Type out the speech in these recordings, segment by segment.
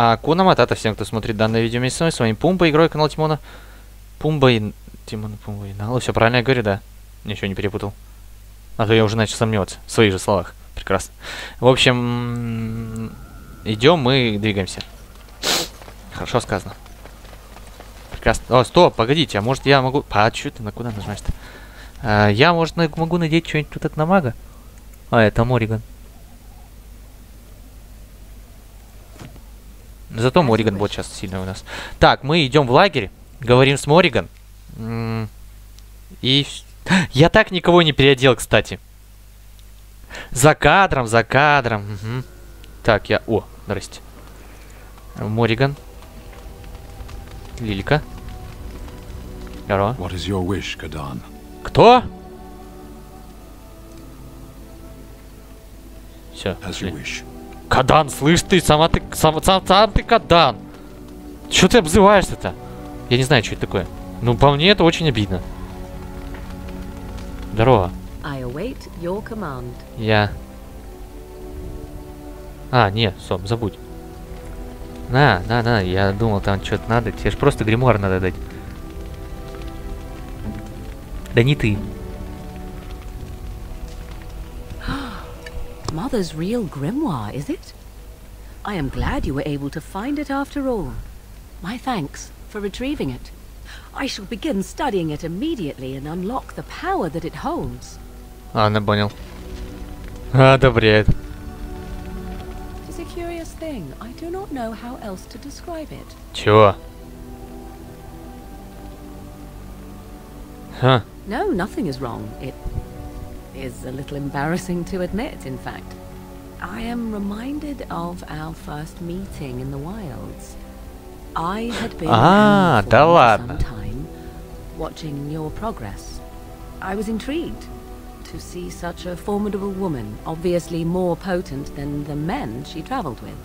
Акуна Матата, всем, кто смотрит данное видео вместе со мной. С вами Пумба, игрой канал Тимона. Пумба и... Тимона, Пумба и Нала. Все правильно я говорю, да? Ничего не перепутал. А то я уже начал сомневаться в своих же словах. Прекрасно. В общем, идем мы, двигаемся. Хорошо сказано. Прекрасно. О, стоп, погодите, а может я могу... А, что ты, на куда нажимаешь-то? Я, может, могу надеть что-нибудь тут на мага? А, это Мориган. Зато Мориган будет сейчас сильный у нас. Так, мы идем в лагерь, говорим с Мориган. И... Я так никого не переодел, кстати. За кадром, за кадром. Угу. Так, я... О, здрасте. Мориган. Лилька. Здорово. Кто? Все. Кадан, слышь ты, сам ты Кадан. Чё ты обзываешься-то? Я не знаю, что это такое. Ну, по мне это очень обидно. Здорово. Я... А, нет, стоп, забудь. На, я думал, там что-то надо. Тебе же просто гримуар надо дать. Да не ты. Mother's real grimoire, is it? I am glad you were able to find it after all. My thanks for retrieving it. I shall begin studying it immediately and unlock the power that it holds. Ладно, понял. Одобряет. It is a curious thing. I do not know how else to describe it. Чего? Ха. No, nothing is wrong. It is a little embarrassing to admit, in fact. I am reminded of our first meeting in the wilds. I had been for some time watching your progress. I was intrigued to see such a formidable woman, obviously more potent than the men she traveled with.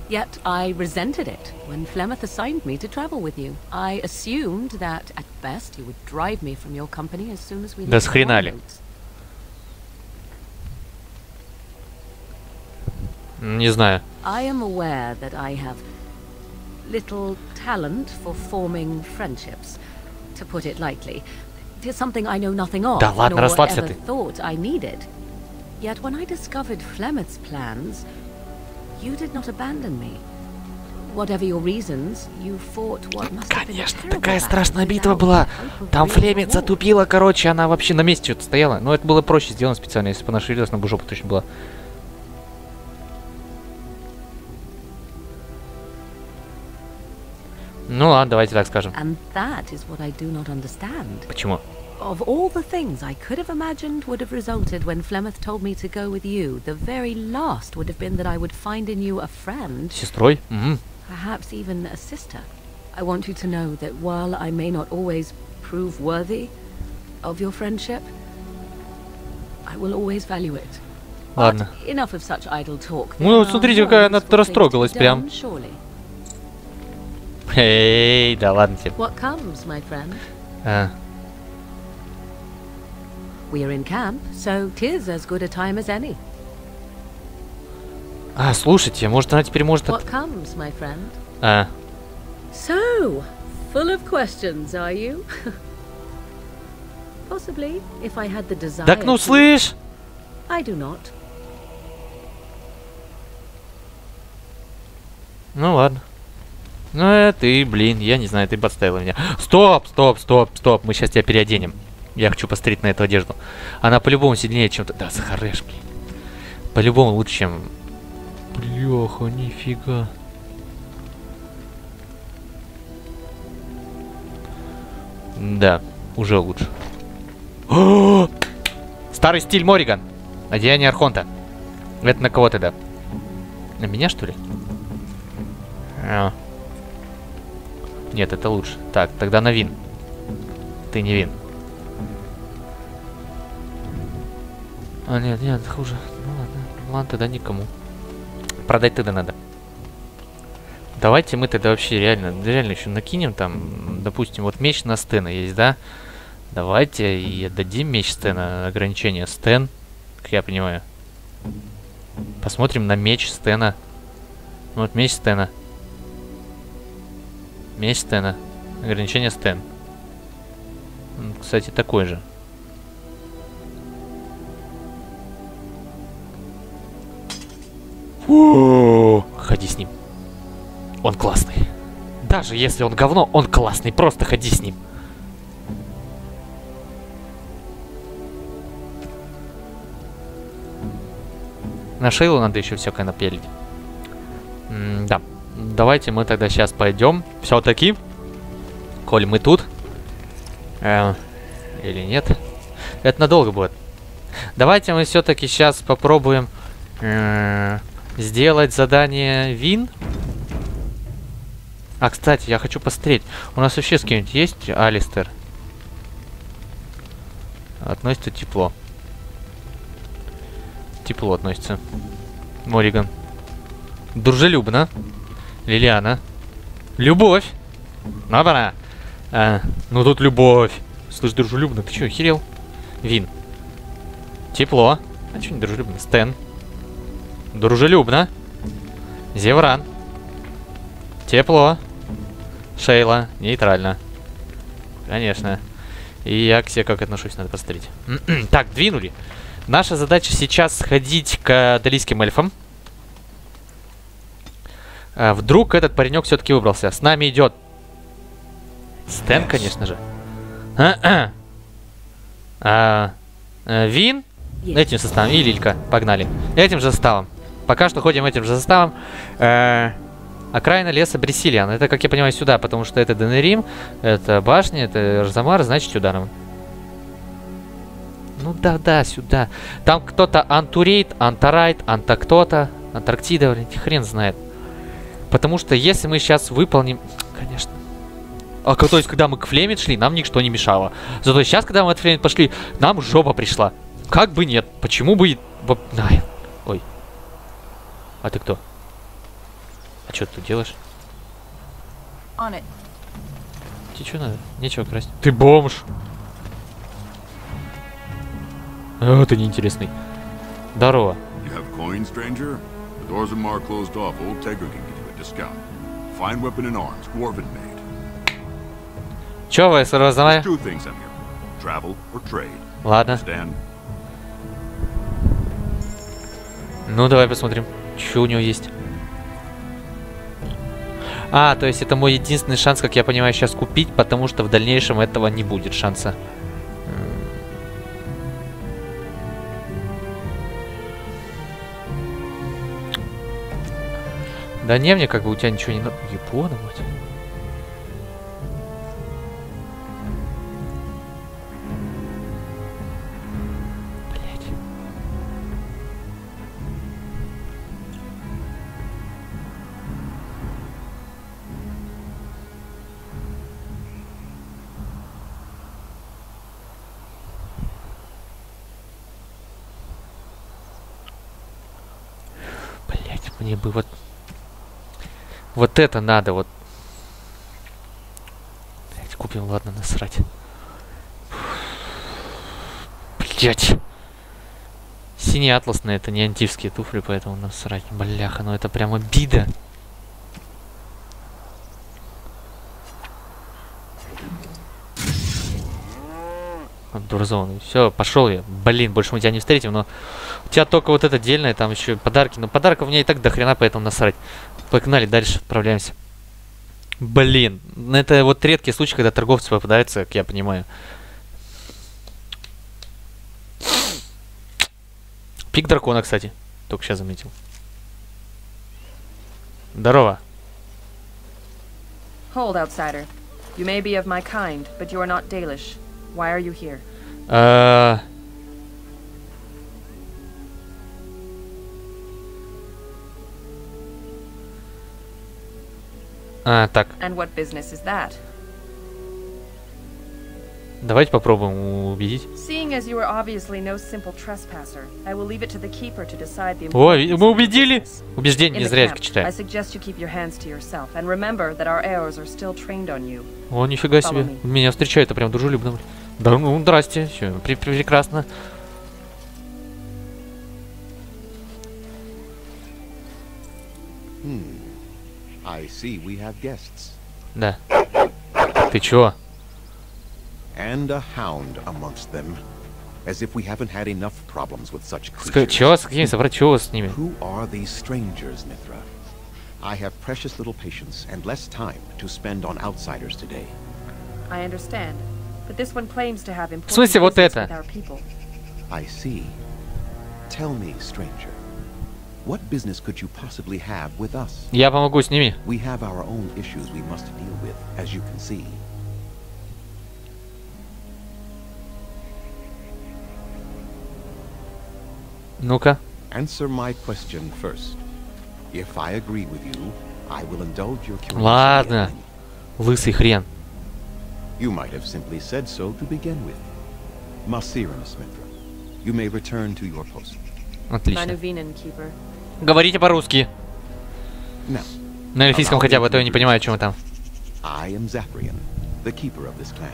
Yet I resented it when Flemeth assigned me to travel with you. I assumed that at best you would drive me from your company as soon as we left the wilds. Не знаю. I am aware that I have little talent for forming friendships, to put it lightly. It is something I know nothing of, Да ладно, расслабься ты. Thought I needed. Yet when I discovered Flemeth's plans, you did not abandon me. Whatever your reasons, you fought what must have been a Конечно, terrible такая battle страшная битва without была. hope of Там real Флемет reward. затупила, короче, она вообще на месте что-то стояла. Но это было проще сделано специально, если бы она шевелилась, она бы жопа точно была. Ну ладно, давайте так скажем. And that is what I do not understand. Почему? Of all the things I could have imagined would have resulted when Flemeth told me to go with you, the very last would have been that I would find in you a friend. Сестрой? Угу. Perhaps even a sister. I want you to know that while I may not always prove worthy of your friendship, I will always value it. Ладно. But enough of such idle talk. Ну, смотрите, какая она растрогалась прям. Эй, да ладно тебе. What comes, my friend? We are in camp, so 'tis as good a time as any. Слушайте, может она теперь может... What comes, my friend? So, full of questions, are you? Possibly, if I had the desire. Так ну слышь! I do not. Ну ладно. Ну ты, блин, я не знаю, ты подставила меня. Стоп! Мы сейчас тебя переоденем. Я хочу посмотреть на эту одежду. Она по-любому сильнее, чем... Да, Захареш, блин. По-любому лучше, чем... Бляха, нифига. Да, уже лучше. О! Старый стиль Мориган. Одеяние Архонта. Это на кого тогда? На меня, что ли? Нет, это лучше. Так, тогда на Вин. Ты не Вин. Нет, хуже. Ну ладно, тогда никому. Продать тогда надо. Давайте мы тогда вообще реально еще накинем там, допустим, вот меч на Стена есть, да? Давайте и отдадим меч Стена, ограничение Стен, как я понимаю. Посмотрим на меч Стена. Вот меч Стена. Меч Стена. Ограничение Стен. Кстати, такой же. Ходи с ним. Он классный. Даже если он говно, он классный. Просто ходи с ним. На Шейлу надо еще всякое напелить. Да. Давайте мы тогда сейчас пойдем. Все-таки. Коль мы тут. Или нет. Это надолго будет. Давайте мы все-таки сейчас попробуем сделать задание Вин. А, кстати, я хочу посмотреть. У нас вообще с кем-нибудь есть Алистер? Относится тепло. Тепло относится. Мориган. Дружелюбно. Лилиана. Любовь. Ну, пора. Ну тут любовь. Слышь, дружелюбно. Ты что, охерел? Вин. Тепло. А что не дружелюбно? Стэн. Дружелюбно. Зевран. Тепло. Шейла. Нейтрально. Конечно. И я к себе как отношусь, надо посмотреть. Так, двинули. Наша задача сейчас сходить к далийским эльфам. Вдруг этот паренек все-таки выбрался. С нами идет Стэн, конечно же. Вин. Этим составом. И Лилька. Погнали. Этим же составом. Пока что ходим этим же составом. Окраина леса Бресилиан. Это, как я понимаю, сюда, потому что это Денерим, это башня, это Арзамар, значит сюда нам. Ну да, сюда. Там кто-то Антурейт, Антарайт, Анта-кто-то, Антарктида, блин, хрен знает. Потому что если мы сейчас выполним... Конечно. А то есть, когда мы к Флемит шли, нам ничто не мешало. Зато сейчас, когда мы от Флемит пошли, нам жопа пришла. Как бы нет. Почему бы и... Ой. А ты кто? А что ты тут делаешь? Тебе что надо? Нечего красть. Ты бомж! О, ты неинтересный. Здорово. Чё вы, разновая? Ладно. Ну, давай посмотрим, что у него есть. А, то есть это мой единственный шанс, как я понимаю, сейчас купить, потому что в дальнейшем этого не будет шанса. Да не, мне как бы у тебя ничего не надо. Япона, мать. Мне бы вот это надо, вот. Блять, купим, ладно, насрать. Блять. Синие атласные, это не антивские туфли, поэтому насрать. Бляха, ну это прям обида. Дурзон. Все, пошел я. Блин, больше мы тебя не встретим, но у тебя только вот это отдельное, там еще подарки. Но подарков у меня и так до хрена, поэтому насрать. Погнали, дальше отправляемся. Блин, это вот редкий случай, когда торговцы попадаются, как я понимаю. Пик дракона, кстати. Только сейчас заметил. Здорово. Hold, outsider. You may be of my kind, but you are not Dalish. Why are you here? Так. And what business is that? Давайте попробуем убедить. Seeing as you are obviously no simple trespasser, I will leave it to the keeper to decide the О, мы убедили. Убеждение не зря я читаю. I suggest you keep your hands to yourself and remember that our heirs are still trained on you. О, нифига себе. Меня встречают, это прям дружелюбно. Да, ну, здрасте. Все, прекрасно. I see we have guests. Да. Ты чё? And a hound amongst them. As if we haven't had enough problems with such creatures. Чё с какими собрать? Чё с ними? Who are these strangers, Mithra? I have precious little patience and less time to spend on outsiders today. I understand, but this one claims to have important смысле вот business это? with our people. I see. Tell me, stranger, what business could you possibly have with us? Я помогу с ними. We have our own issues we must deal with, as you can see. Ну-ка. Answer my question first. If I agree with you, I will indulge your curiosity. Ладно. Лысый хрен. You might have simply said so to begin with. Masirus, Mithra, you may return to your post. Отлично. Manuvinen, keeper. Говорите по-русски. Now, На эльфийском хотя бы, а то я не понимаю, о чем вы там. I am Zafrian, the keeper of this clan.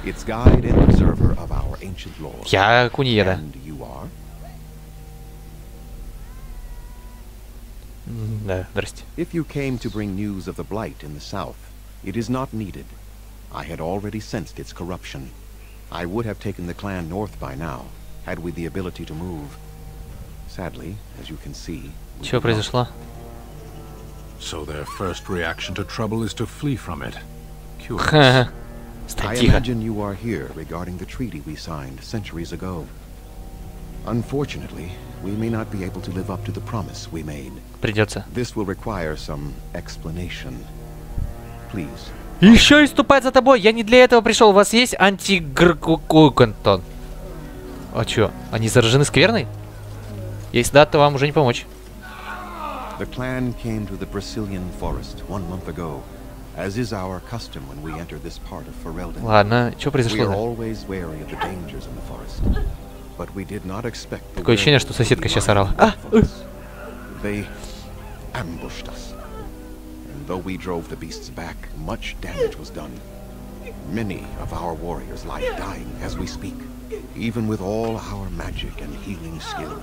Its guide and preserver of our ancient lore. Я Куньеда. And you are? Да, здрасте. If you came to bring news of the blight in the south, it is not needed. I had already sensed its corruption. I would have taken the clan north by now, had we the ability to move. Sadly, as you can see, we Что do not. произошло? So their first reaction to trouble is to flee from it. Curious. I Стань тихо. imagine you are here regarding the treaty we signed centuries ago. Unfortunately, we may not be able to live up to the promise we made. Придется. This will require some explanation. Please. Еще и ступать за тобой. Я не для этого пришел. У вас есть антигркукантон? А чё? Они заражены скверной? Если да, то вам уже не помочь. The clan came to the Brazilian forest 1 month ago, as is our custom when we enter this part of Ferelden. Ладно, что We произошло? are always wary of the dangers in the forest, but we did not expect the Такое ощущение, что werewolves to соседка be сейчас mindful орала. А, of us. They ambushed us, and though we drove the beasts back, much damage was done. Many of our warriors lie dying as we speak. Even with all our magic and healing skill,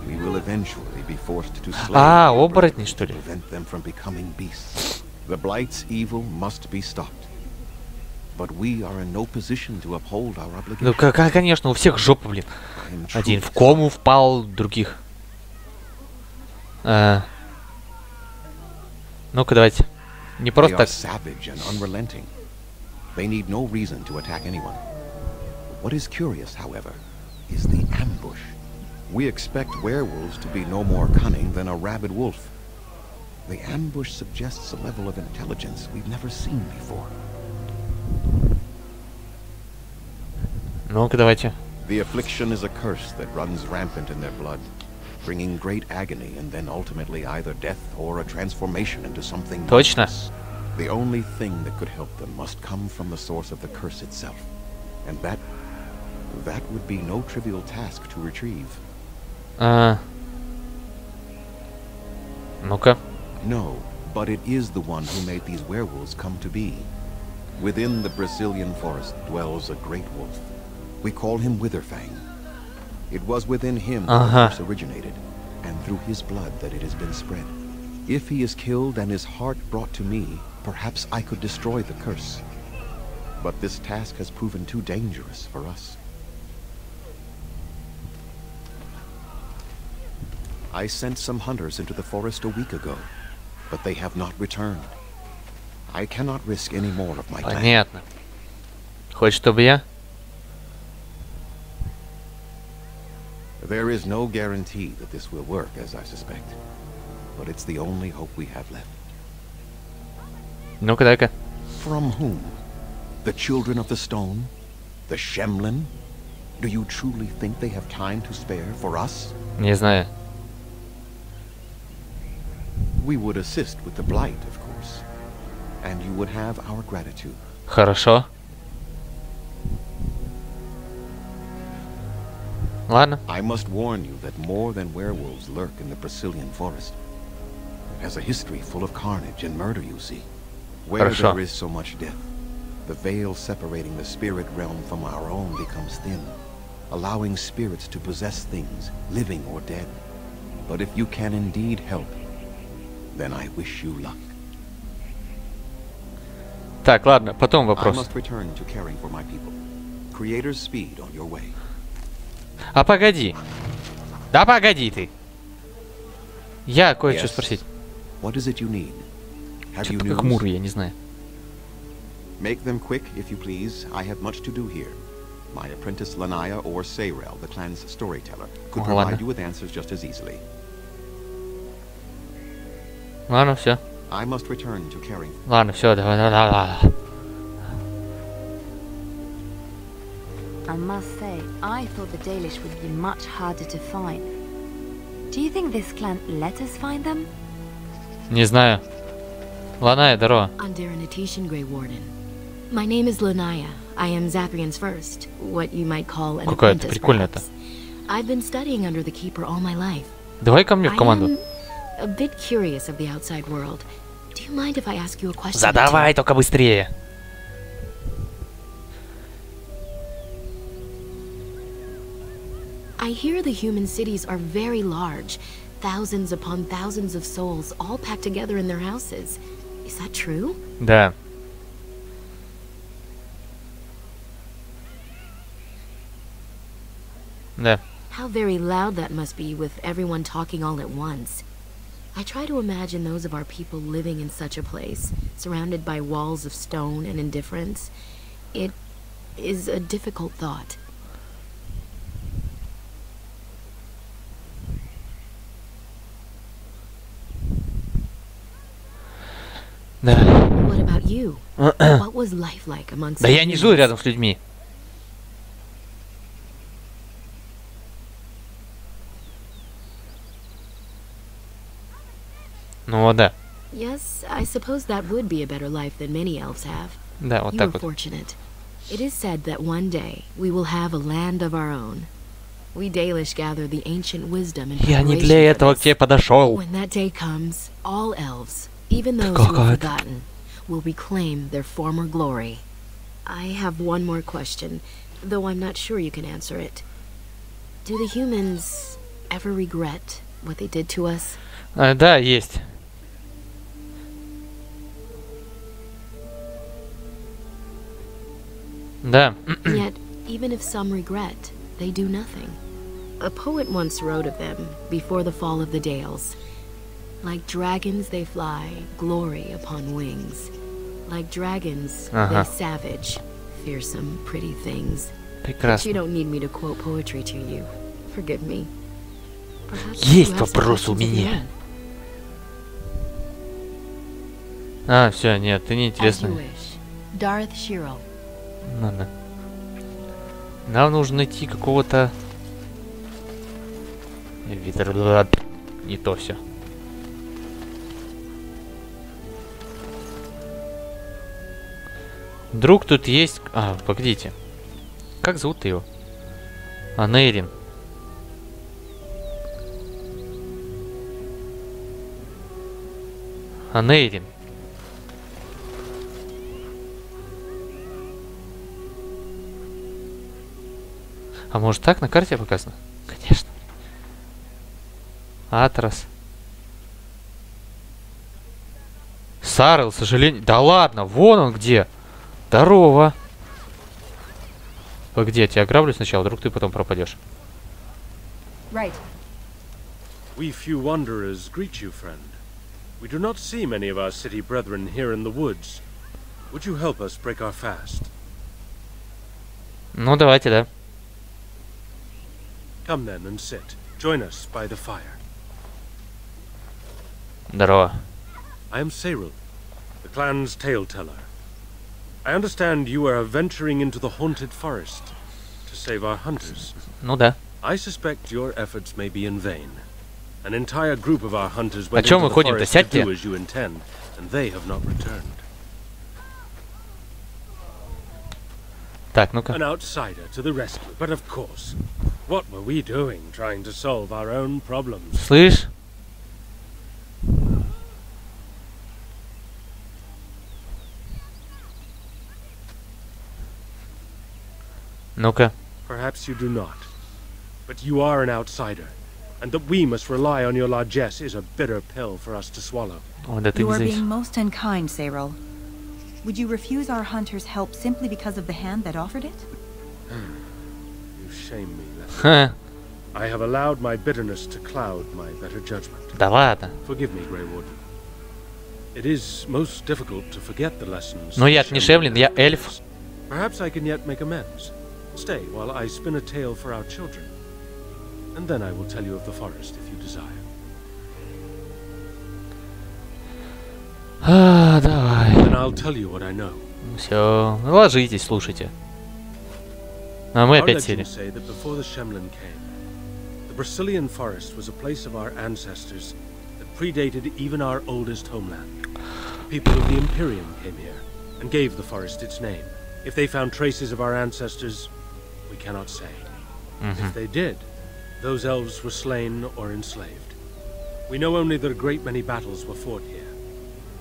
we will eventually be forced to slay А, the оборотни, to что ли? prevent them from becoming beasts. The blight's evil must be stopped. But we are in no position to uphold our Ну, obligations. конечно, у всех жопа, блин. I am Один truly в кому впал, других. Ну-ка, давайте. Не They просто are так. savage and unrelenting. They need no reason to attack anyone. What is curious, however, is the ambush. We expect werewolves to be no more cunning than a rabid wolf. The ambush suggests a level of intelligence we've never seen before. Ну-ка, давайте. The affliction is a curse that runs rampant in their blood, bringing great agony and then ultimately either death or a transformation into something Точно? monstrous. The only thing that could help them must come from the source of the curse itself. And that would be no trivial task to retrieve. Ну-ка. No, but it is the one who made these werewolves come to be. Within the Brazilian forest dwells a great wolf. We call him Witherfang. It was within him that the curse originated, and through his blood that it has been spread. If he is killed and his heart brought to me, perhaps I could destroy the curse. But this task has proven too dangerous for us. I sent some hunters into the forest a week ago, but they have not returned. I cannot risk any more of my time. Понятно. Хочешь, чтобы я? There is no guarantee that this will work, as I suspect. But it's the only hope we have left. Ну-ка, дай-ка. From whom? The children of the stone? The Shemlin? Do you truly think they have time to spare for us? Не знаю. We would assist with the blight, of course. And you would have our gratitude. Хорошо. Ладно. I must warn you that more than werewolves lurk in the Brazilian forest. It has a history full of carnage and murder, you see. Where Хорошо. there is so much death, the veil separating the spirit realm from our own becomes thin, allowing spirits to possess things, living or dead. But if you can indeed help, then I wish you luck. Так, ладно, потом I вопрос. must return to caring for my people. Creator's speed on your way. А погоди. Да погоди ты. Я кое-что Yes. спросить. What is it you need? Have you Что-то такой news? хмурый, я не знаю. Make them quick, if you please. I have much to do here. My apprentice Lanaya or Sayrel, the clan's storyteller, could Oh, ладно. provide you with answers just as easily. Ладно, все. I must return to caring. Ладно, все, давай. I must say, I thought the Dalish would be much harder to find. Do you think this clan let us find them? Не знаю. Ланая, здорово. Under an Etesian Grey Warden. My name is Lanaya. I am Zathrian's first, what you might call an Какая ты apprentice, прикольная-то. perhaps. I've been studying under the Keeper all my life. Давай ко мне в I команду. am a bit curious of the outside world. Do you mind if I ask you a question? or Задавай, two? только быстрее. I hear the human cities are very large. Thousands upon thousands of souls all packed together in their houses. Is that true? Да. Да. How very loud that must be with everyone talking all at once. I try to imagine those of our people living in such a place, surrounded by walls of stone and indifference. It is a difficult thought. Да. What about you? What was life like amongst Да the я не живу humans? рядом с людьми. Ну вот да. Yes, I suppose that would be a better life than many elves have. Да, вот You так are вот. fortunate. It is said that one day we will have a land of our own. We Dalish gather the ancient wisdom and Я не preparation для for этого к this. тебе подошел. When that day comes, all elves, even Да those who have какая ты- forgotten, will reclaim their former glory. I have one more question, though I'm not sure you can answer it. Do the humans ever regret what they did to us? Да, есть. Да. Yet, even if some regret, they do nothing. A poet once wrote of them before the fall of the Dales. Like dragons they fly, glory upon wings. Like dragons, Ага. they savage, fearsome, pretty things. But you Прекрасно. don't need me to quote poetry to you. Forgive me. Perhaps Есть you have some вопрос у questions of your меня. own. А, все, нет, ты не As you интересный. wish. Darth Shiro. Ладно. Нам нужно найти какого-то... Не то все. Вдруг тут есть... А, погодите. Как зовут его? Анейрин. Анейрин. А может так на карте показано? Конечно. Атрас. Сарел, к сожалению. Да ладно, вон он где. Здорово. Погоди, я тебя ограблю сначала, вдруг ты потом пропадешь. Right. We few wanderers greet you, friend. We do not see many of our city brethren here in the woods. Would you help us break our fast? Ну, давайте, да. Come then and sit. Join us by the fire. Здорово. I am Sayril, the clan's tale-teller. I understand you are venturing into the haunted forest to save our hunters. Ну да. I suspect your efforts may be in vain. An entire group of our hunters О went чем into мы the ходим-то? forest to Сядьте. do as you intend, and they have not returned. Так, ну-ка. An outsider to the rescue, but of course, what were we doing trying to solve our own problems? Слышь? Ну-ка. Perhaps you do not. But you are an outsider, and that we must rely on your largesse is a bitter pill for us to swallow. О, да ты You не are зависишь. being most unkind, Sayril. Would you refuse our hunter's help simply because of the hand that offered it? You shame me, Leslie. Ха. I have allowed my bitterness to cloud my better judgment. Да ладно. Forgive me, Grey Warden. It is most difficult to forget the lessons. Но я-то не Шемлин, я эльф. Perhaps I can yet make amends. Stay while I spin a tale for our children. And then I will tell you of the forest if you desire. Давай. Then I'll tell you what I know. Все, ложитесь, слушайте. А мы Our опять сели. legends say that before the Shemlin came, the Brazilian forest was a place of our ancestors that predated even our oldest homeland. The people of the Imperium came here and gave the forest its name. If they found traces of our ancestors, we cannot say. If they did, those elves were slain or enslaved. We know only that a great many battles were fought here.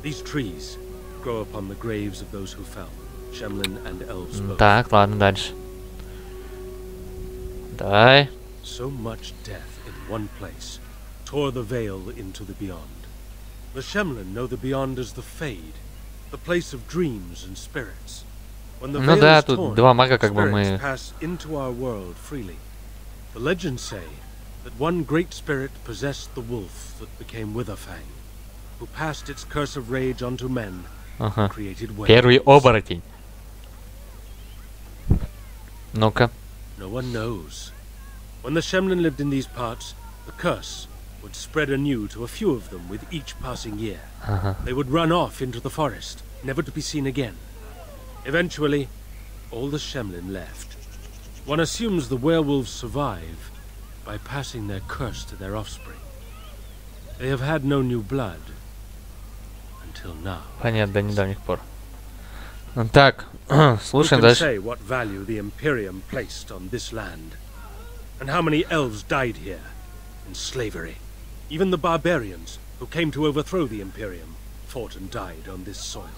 These trees grow upon the graves of those who fell, Shemlin and elves both. Так, ладно, дальше. Давай. So much death in one place tore the veil into the beyond. The Shemlin know the beyond as the Fade, the place of dreams and spirits. When the Ну veil да, is тут torn, два мага, как бы spirits мы... pass into our world freely. The legends say that one great spirit possessed the wolf that became Witherfang, who passed its curse of rage onto men and created Первый werewolves. оборотень. Ну-ка. No one knows. When the Shemlin lived in these parts, the curse would spread anew to a few of them with each passing year. They would run off into the forest, never to be seen again. Eventually, all the Shemlin left. One assumes the werewolves survive by passing their curse to their offspring. They have had no new blood until now. Понятно, до недавних пор. Так, Who слушаем can дальше. say what value the Imperium placed on this land? And how many elves died here in slavery? Even the barbarians who came to overthrow the Imperium fought and died on this soil.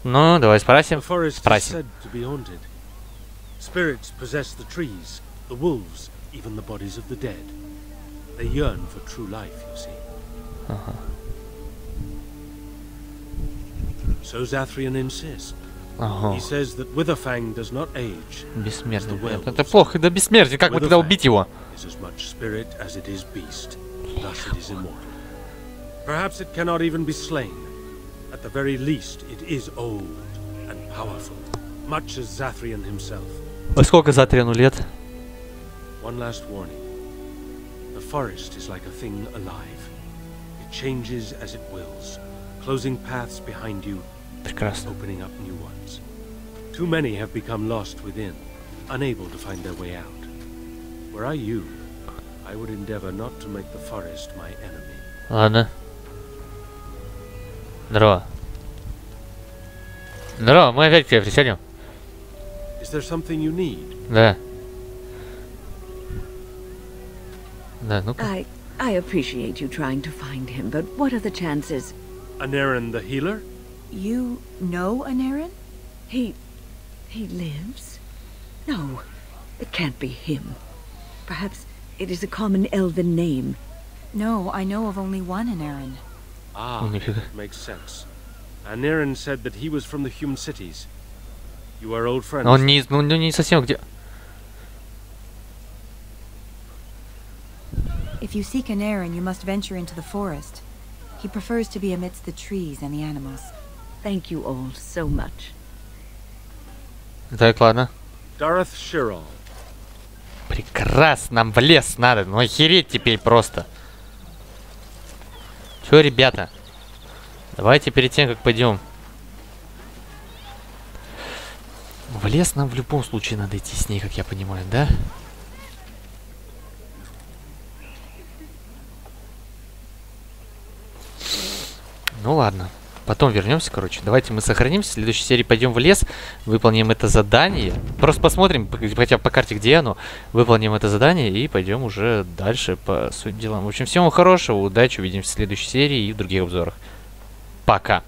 Ну, давай The спросим. forest is Спросим. said to be haunted. Spirits possess the trees, the wolves, even the bodies of the dead. They yearn for true life, you see. So Zathrian insists. Ага. He says that Witherfang does not age. Бессмертный. werewolves Это плохо, да бессмертие. Как мы тогда убить его? Is as much spirit as it is beast. Thus it is immortal. Perhaps it cannot even be slain. At the very least, it is old and powerful, much as Zathrian himself. А сколько Затрину лет? One last warning. The forest is like a thing alive. It changes as it wills, closing paths behind you, Прекрасно. opening up new ones. Too many have become lost within, unable to find their way out. Were I you, I would endeavor not to make the forest my enemy. Ладно. Здорово. Здорово, мы опять к тебе присядем. Is there something you need? Да. Да, ну-ка. I appreciate you trying to find him, but what are the chances? Anaren the healer? You know Anarin? He lives? No, it can't be him. Perhaps it is a common elven name. No, I know of only one Anarin. Ah, makes sense. Anaren said that he was from the human cities. You are old friends. Он не, ну, не совсем где. If you seek Anarin, you must venture into the forest. He prefers to be amidst the trees and the animals. Thank you all so much. Так, ладно. Dareth Shirol. Прекрасно, нам в лес надо. Ну охереть теперь просто. Чё, ребята? Давайте перед тем, как пойдем. В лес нам в любом случае надо идти с ней, как я понимаю, да? Ну ладно. Потом вернемся, короче. Давайте мы сохранимся. В следующей серии пойдем в лес, выполним это задание. Просто посмотрим, хотя бы по карте, где оно. Выполним это задание и пойдем уже дальше по своим делам. В общем, всего хорошего, удачи, увидимся в следующей серии и в других обзорах. Пока.